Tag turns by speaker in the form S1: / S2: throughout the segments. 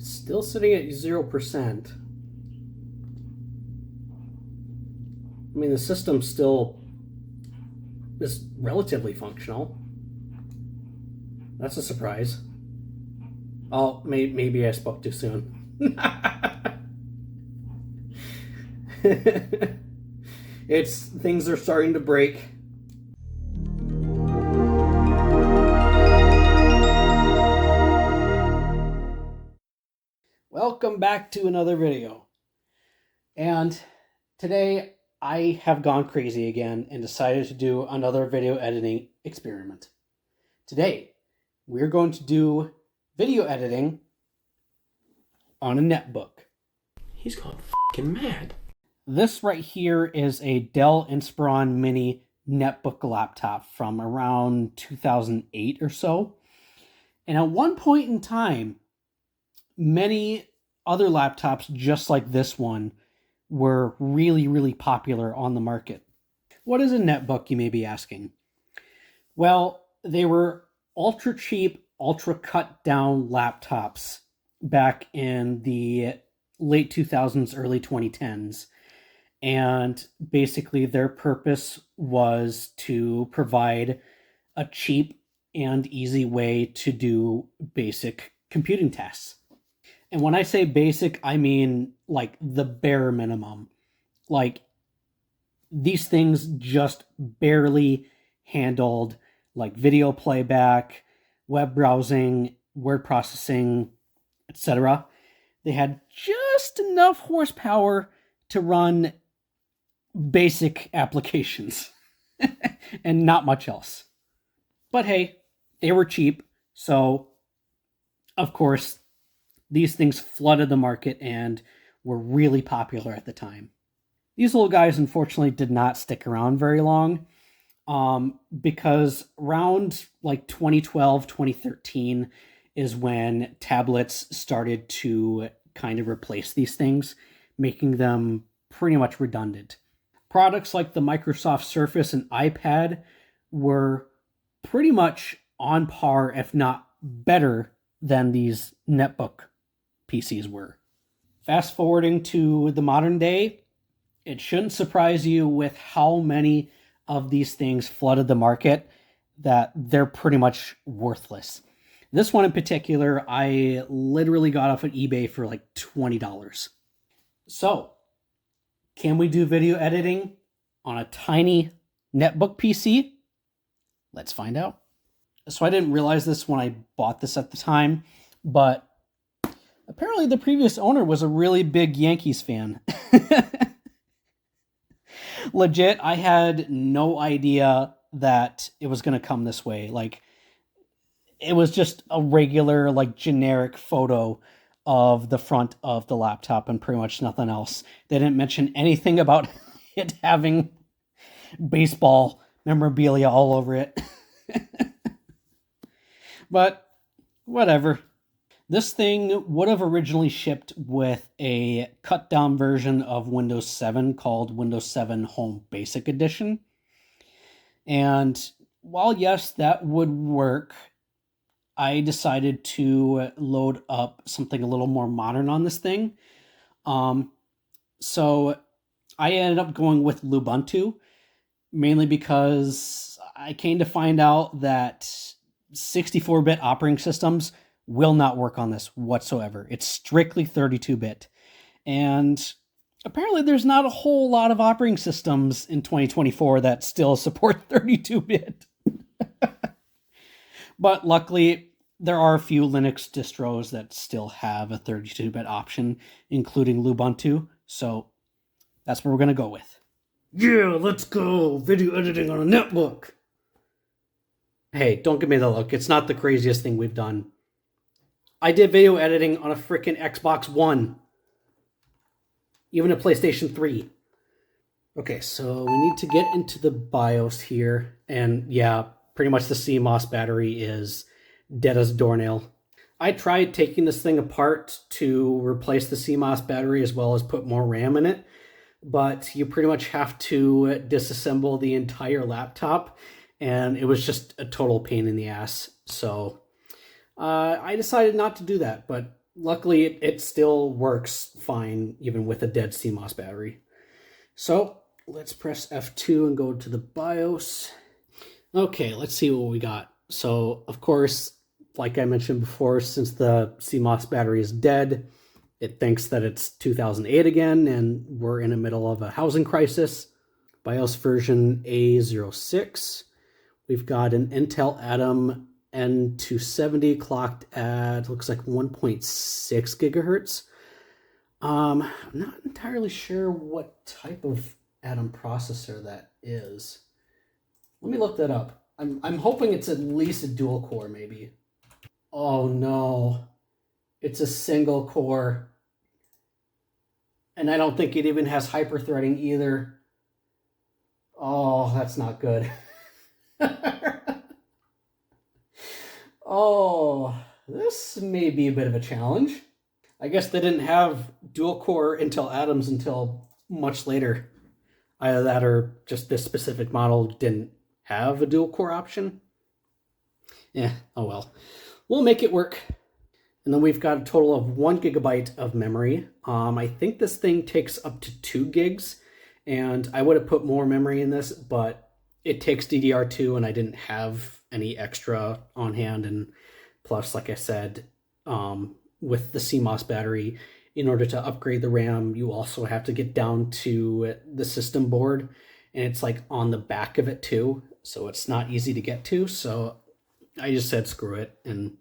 S1: Still sitting at 0%. I mean, the system still is relatively functional. That's a surprise. Oh, maybe I spoke too soon. Things are starting to break. Welcome back to another video. And today I have gone crazy again and decided to do another video editing experiment. Today we're going to do video editing on a netbook.
S2: He's gone f***ing mad.
S1: This right here is a Dell Inspiron Mini netbook laptop from around 2008 or so. And at one point in time, many other laptops just like this one were really, really popular on the market. What is a netbook, you may be asking? Well, they were ultra cheap, ultra cut down laptops back in the late 2000s, early 2010s. And basically their purpose was to provide a cheap and easy way to do basic computing tasks. And when I say basic, I mean like the bare minimum. Like these things just barely handled like video playback, web browsing, word processing, etc. They had just enough horsepower to run basic applications and not much else. But hey, they were cheap, so of course these things flooded the market and were really popular at the time. These little guys unfortunately did not stick around very long, because around like 2012, 2013 is when tablets started to kind of replace these things, making them pretty much redundant. Products like the Microsoft Surface and iPad were pretty much on par, if not better, than these netbook PCs were. Fast forwarding to the modern day, it shouldn't surprise you with how many of these things flooded the market that they're pretty much worthless. This one in particular, I literally got off of eBay for like $20. So, can we do video editing on a tiny netbook PC? Let's find out. So I didn't realize this when I bought this at the time, but apparently the previous owner was a really big Yankees fan. Legit, I had no idea that it was going to come this way. Like, it was just a regular, like, generic photo of the front of the laptop and pretty much nothing else. They didn't mention anything about it having baseball memorabilia all over it. But whatever. This thing would have originally shipped with a cut down version of Windows 7 called Windows 7 Home Basic Edition. And while yes, that would work, I decided to load up something a little more modern on this thing. So I ended up going with Lubuntu, mainly because I came to find out that 64-bit operating systems will not work on this whatsoever. It's strictly 32-bit. And apparently there's not a whole lot of operating systems in 2024 that still support 32-bit. But luckily, there are a few Linux distros that still have a 32-bit option, including Lubuntu. So that's what we're going to go with. Yeah, let's go. Video editing on a netbook. Hey, don't give me the look. It's not the craziest thing we've done. I did video editing on a freaking Xbox One. Even a PlayStation 3. Okay, so we need to get into the BIOS here. And yeah, pretty much the CMOS battery is dead as a doornail. I tried taking this thing apart to replace the CMOS battery as well as put more RAM in it. But you pretty much have to disassemble the entire laptop. And it was just a total pain in the ass. So I decided not to do that, but Luckily, it still works fine even with a dead CMOS battery. So let's press F2 and go to the BIOS. Okay, let's see what we got. So, of course, like I mentioned before, since the CMOS battery is dead, it thinks that it's 2008 again, and we're in the middle of a housing crisis. BIOS version A06. We've got an Intel Atom N270 clocked at, looks like 1.6 gigahertz. I'm not entirely sure what type of Atom processor that is. Let me look that up. I'm hoping it's at least a dual core, maybe. Oh no, it's a single core. And I don't think it even has hyperthreading either. Oh, that's not good. Oh, this may be a bit of a challenge. I guess they didn't have dual core Intel Atoms until much later. Either that or just this specific model didn't have a dual core option. Yeah, oh well. We'll make it work. And then we've got a total of 1 gigabyte of memory. I think this thing takes up to 2 gigs, and I would have put more memory in this, but it takes DDR2, and I didn't have any extra on hand. And plus, like I said, with the CMOS battery, in order to upgrade the RAM, you also have to get down to the system board, and it's like on the back of it too, so it's not easy to get to. So I just said screw it, and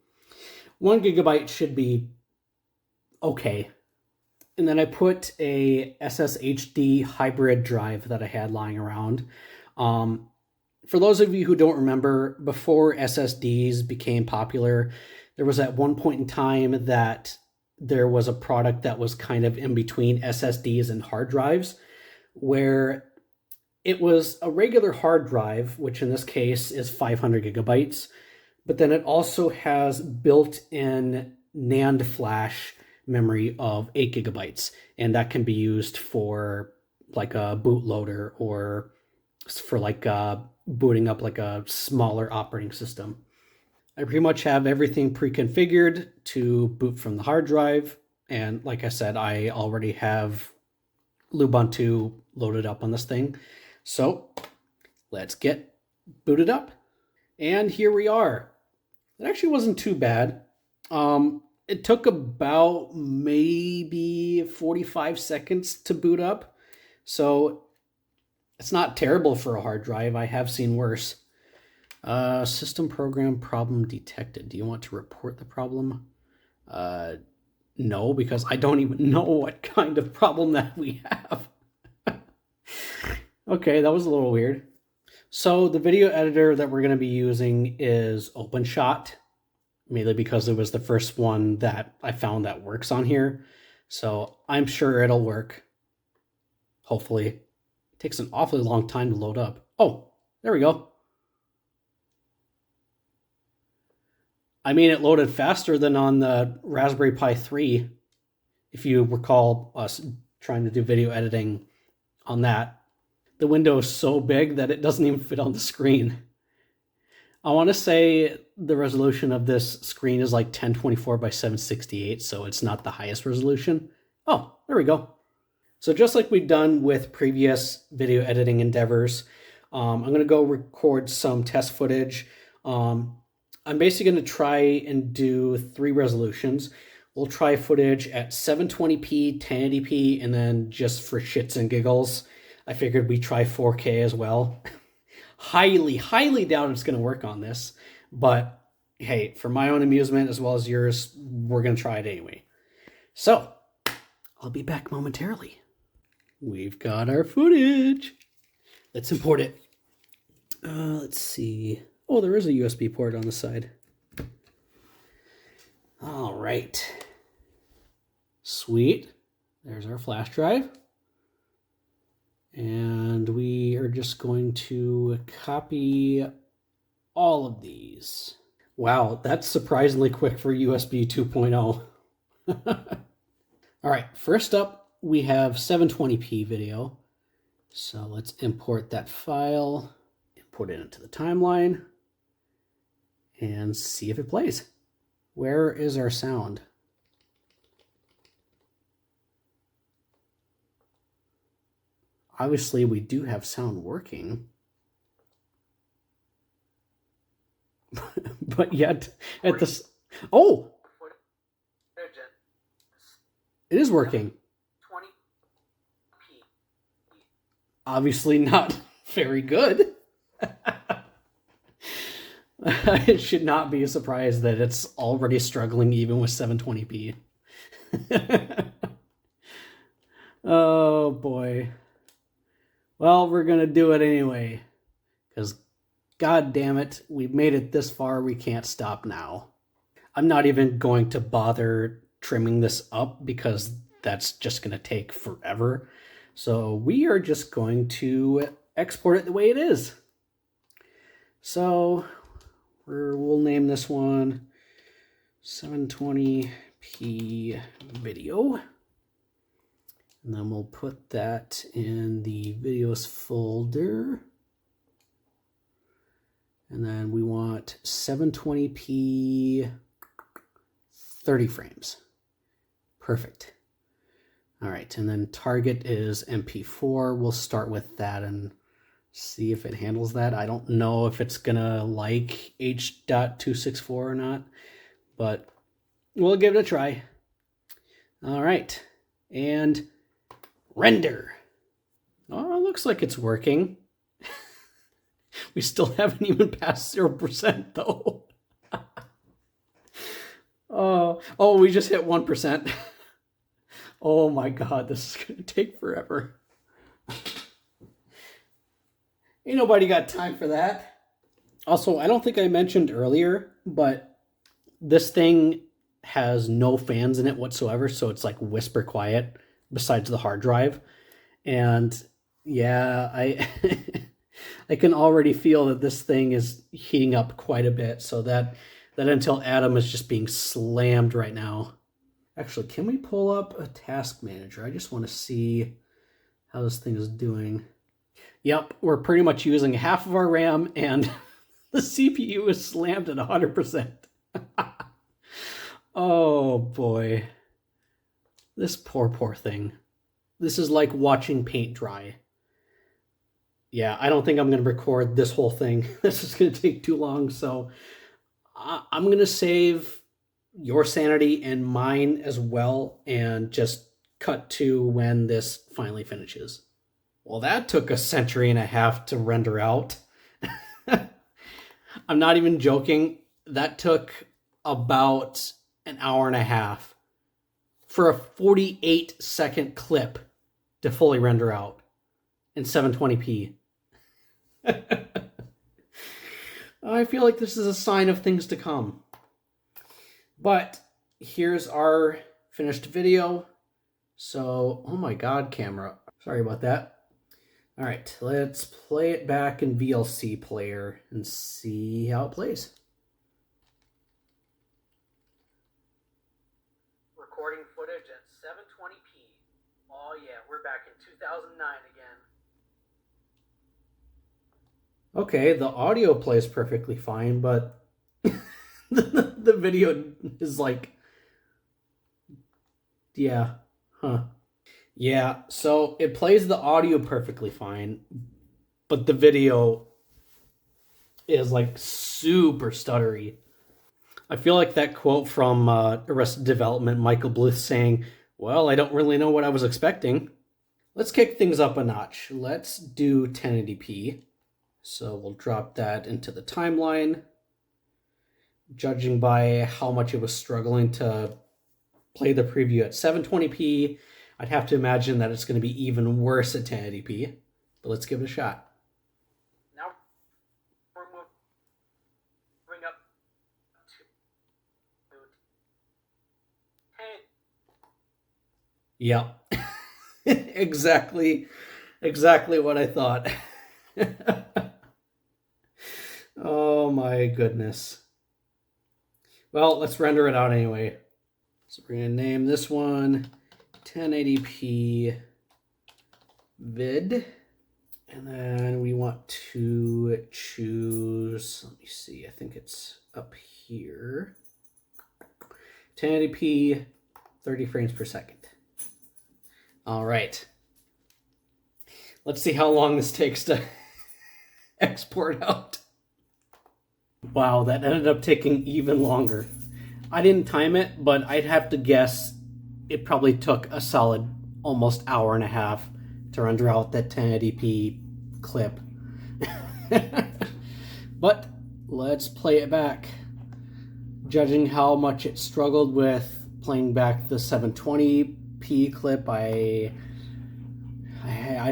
S1: 1 gigabyte should be okay. And then I put a SSHD hybrid drive that I had lying around. For those of you who don't remember, before SSDs became popular, there was at one point in time that there was a product that was kind of in between SSDs and hard drives, where it was a regular hard drive, which in this case is 500 gigabytes, but then it also has built-in NAND flash memory of 8 gigabytes, and that can be used for like a bootloader or for like booting up like a smaller operating system. I pretty much have everything pre-configured to boot from the hard drive, and like I said, I already have Lubuntu loaded up on this thing. So let's get booted up. And here we are. It actually wasn't too bad. It took about maybe 45 seconds to boot up. So it's not terrible for a hard drive. I have seen worse. System program problem detected. Do you want to report the problem? No, because I don't even know what kind of problem that we have. Okay, that was a little weird. So the video editor that we're going to be using is OpenShot, mainly because it was the first one that I found that works on here. So I'm sure it'll work. Hopefully. It takes an awfully long time to load up. Oh, there we go. I mean, it loaded faster than on the Raspberry Pi 3, if you recall us trying to do video editing on that. The window is so big that it doesn't even fit on the screen. I want to say the resolution of this screen is like 1024 by 768, so it's not the highest resolution. Oh, there we go. So just like we've done with previous video editing endeavors, I'm going to go record some test footage. I'm basically going to try and do 3 resolutions. We'll try footage at 720p, 1080p, and then just for shits and giggles, I figured we'd try 4K as well. Highly doubt it's going to work on this, but hey, for my own amusement as well as yours, we're going to try it anyway. So, I'll be back momentarily. We've got our footage. Let's import it. Let's see. Oh, there is a USB port on the side. All right. Sweet. There's our flash drive. And we are just going to copy all of these. Wow, that's surprisingly quick for USB 2.0. All right, first up, we have 720p video. So let's import that file, import it into the timeline, and see if it plays. Where is our sound? Obviously, we do have sound working. But yet, at this... Oh! It is working. Obviously not very good. It should not be a surprise that it's already struggling even with 720p. Oh boy. Well, we're gonna do it anyway. Because, god damn it, we've made it this far, we can't stop now. I'm not even going to bother trimming this up because that's just gonna take forever. So we are just going to export it the way it is. So we'll name this one 720p video. And then we'll put that in the videos folder. And then we want 720p 30 frames. Perfect. All right, and then target is MP4. We'll start with that and see if it handles that. I don't know if it's gonna like H.264 or not, but we'll give it a try. All right, and render. Oh, it looks like it's working. We still haven't even passed 0% though. Oh, we just hit 1%. Oh my god, this is gonna take forever. Ain't nobody got time for that. Also, I don't think I mentioned earlier, but this thing has no fans in it whatsoever, so it's like whisper quiet besides the hard drive. And yeah, I I can already feel that this thing is heating up quite a bit, so that Until Atom is just being slammed right now. Actually, can we pull up a task manager? I just want to see how this thing is doing. Yep, we're pretty much using half of our RAM and the CPU is slammed at 100%. Oh boy. This poor thing. This is like watching paint dry. Yeah, I don't think I'm going to record this whole thing. This is going to take too long, so I'm going to save your sanity and mine as well and just cut to when this finally finishes. Well, that took a century and a half to render out. I'm not even joking. That took about an hour and a half for a 48-second clip to fully render out in 720p. I feel like this is a sign of things to come. But here's our finished video. So, oh my god, camera. Sorry about that. All right, let's play it back in VLC player and see how it plays. Recording footage at 720p. Oh yeah, we're back in 2009 again. Okay, the audio plays perfectly fine, but the video is like, yeah, huh. Yeah, so it plays the audio perfectly fine, but the video is like super stuttery. I feel like that quote from Arrested Development, Michael Bluth saying, well, I don't really know what I was expecting. Let's kick things up a notch. Let's do 1080p. So we'll drop that into the timeline. Judging by how much it was struggling to play the preview at 720p, I'd have to imagine that it's going to be even worse at 1080p. But let's give it a shot. Now we're moving up to 10. Yep. Exactly what I thought. Oh my goodness. Well, let's render it out anyway. So we're going to name this one 1080p vid. And then we want to choose, let me see, I think it's up here. 1080p, 30 frames per second. All right. Let's see how long this takes to export out. Wow, that ended up taking even longer. I didn't time it, but I'd have to guess it probably took a solid almost hour and a half to render out that 1080p clip. But let's play it back. Judging how much it struggled with playing back the 720p clip, I'd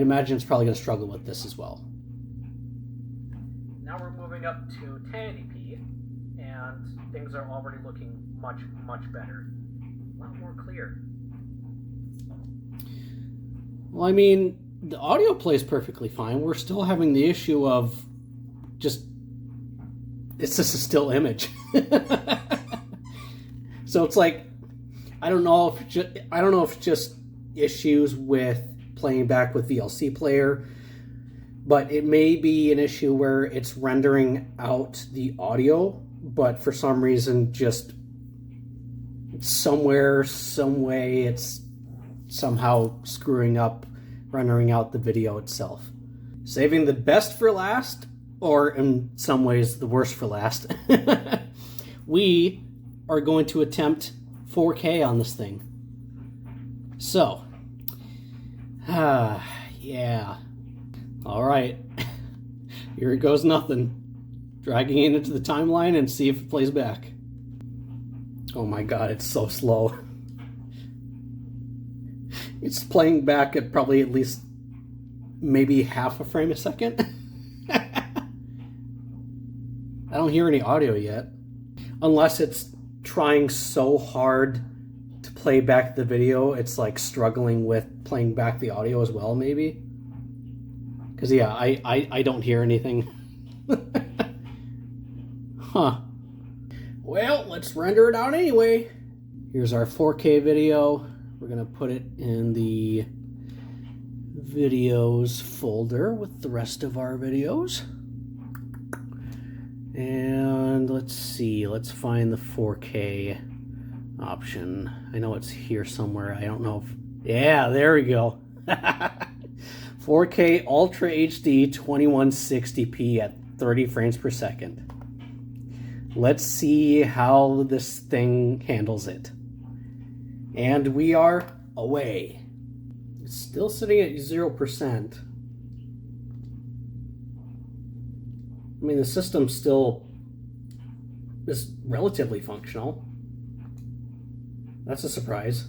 S1: imagine it's probably going to struggle with this as well. Now we're moving up to 1080p, and things are already looking much, much better. A lot more clear. Well, I mean, the audio plays perfectly fine. We're still having the issue of it's just a still image. So it's like, I don't know if it's just issues with playing back with VLC player, but it may be an issue where it's rendering out the audio, but for some reason, just somewhere, some way, it's somehow screwing up rendering out the video itself. Saving the best for last, or in some ways the worst for last, we are going to attempt 4K on this thing. So, yeah. All right. Here it goes, nothing. Dragging it into the timeline and see if it plays back. Oh my god, it's so slow. It's playing back at probably at least maybe half a frame a second. I don't hear any audio yet. Unless it's trying so hard to play back the video, it's like struggling with playing back the audio as well, maybe. Because yeah, I don't hear anything. Huh. Well, let's render it out anyway. Here's our 4K video. We're gonna put it in the videos folder with the rest of our videos. And let's see, let's find the 4K option. I know it's here somewhere. I don't know if, yeah, there we go. 4K Ultra HD 2160p at 30 frames per second. Let's see how this thing handles it. And we are away. It's still sitting at 0%. I mean, the system still is relatively functional. That's a surprise.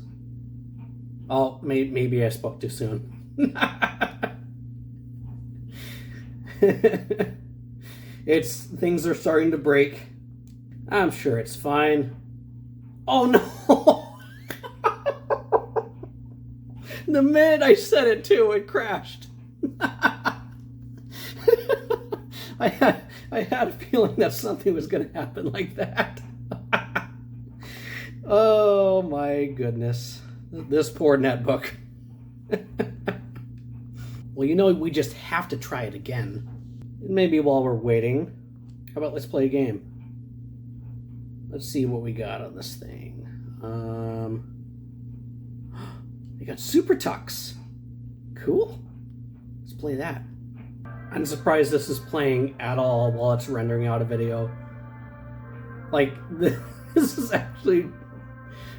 S1: Oh, maybe I spoke too soon. Things are starting to break. I'm sure it's fine. Oh no! The minute I said it too, it crashed. I had a feeling that something was going to happen like that. Oh my goodness. This poor netbook. Well, you know, we just have to try it again. Maybe while we're waiting, how about let's play a game? Let's see what we got on this thing. We got Super Tux. Cool. Let's play that. I'm surprised this is playing at all while it's rendering out a video. Like, this is actually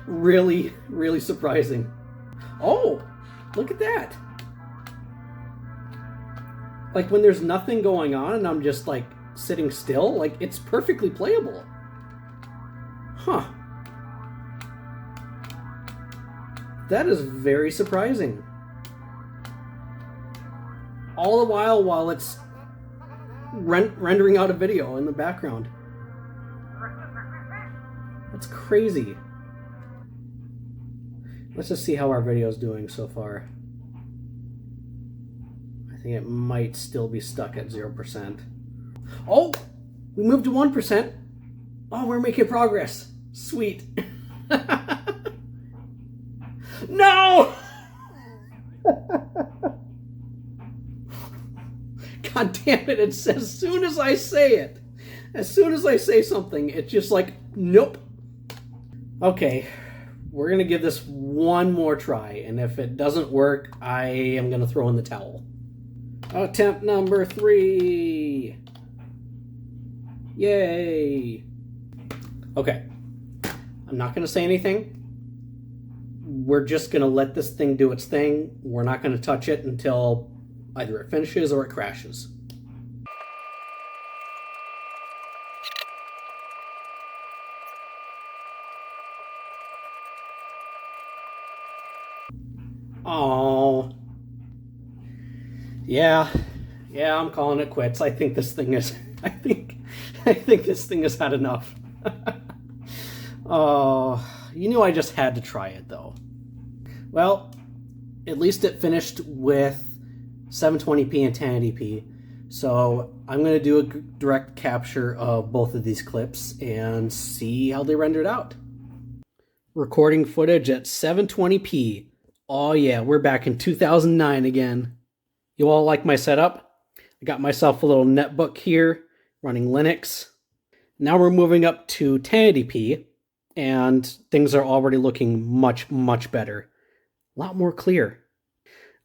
S1: really, really surprising. Oh, look at that. Like, when there's nothing going on and I'm just, like, sitting still, like, it's perfectly playable. Huh. That is very surprising. All the while it's rendering out a video in the background. That's crazy. Let's just see how our video is doing so far. I think it might still be stuck at 0%. Oh, we moved to 1%. Oh, we're making progress. Sweet. No! God damn it, it's as soon as I say it. As soon as I say something, it's just like, nope. Okay, we're gonna give this one more try, and if it doesn't work, I am gonna throw in the towel. Attempt number 3. Yay. Okay. I'm not going to say anything. We're just going to let this thing do its thing. We're not going to touch it until either it finishes or it crashes. Oh. Yeah, I'm calling it quits. I think this thing is I think this thing has had enough. Oh, you knew I just had to try it though. Well, at least it finished with 720p and 1080p. So I'm going to do a direct capture of both of these clips and see how they rendered out. Recording footage at 720p. Oh yeah, we're back in 2009 again. You all like my setup? I got myself a little netbook here running Linux. Now we're moving up to 1080p and things are already looking much, much better. A lot more clear.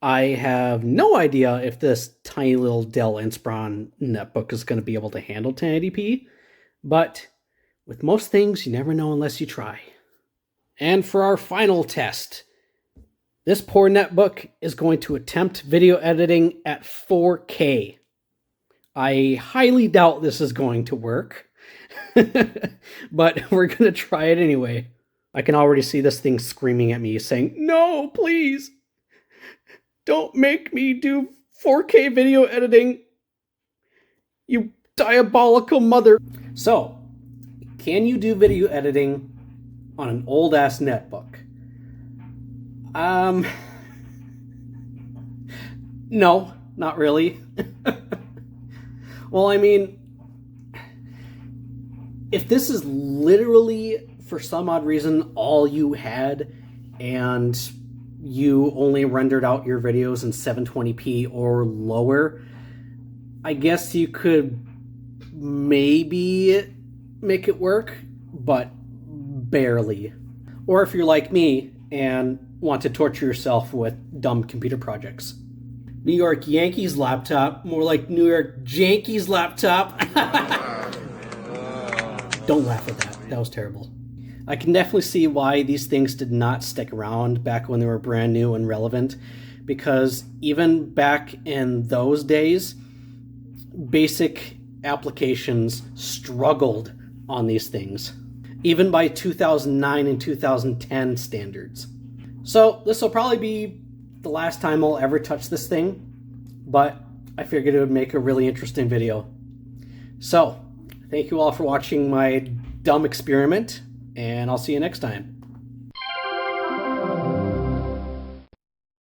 S1: I have no idea if this tiny little Dell Inspiron netbook is going to be able to handle 1080p, but with most things, you never know unless you try. And for our final test, this poor netbook is going to attempt video editing at 4K. I highly doubt this is going to work, but we're going to try it anyway. I can already see this thing screaming at me saying, "No, please, don't make me do 4K video editing, you diabolical mother." So, can you do video editing on an old-ass netbook? No, not really. Well, I mean, if this is literally, for some odd reason, all you had, and you only rendered out your videos in 720p or lower, I guess you could maybe make it work, but barely. Or if you're like me and want to torture yourself with dumb computer projects. New York Yankees laptop, more like New York Jankies laptop. Don't laugh at that. That was terrible. I can definitely see why these things did not stick around back when they were brand new and relevant, because even back in those days, basic applications struggled on these things, even by 2009 and 2010 standards. So this will probably be the last time I'll ever touch this thing, but I figured it would make a really interesting video. So, thank you all for watching my dumb experiment, and I'll see you next time.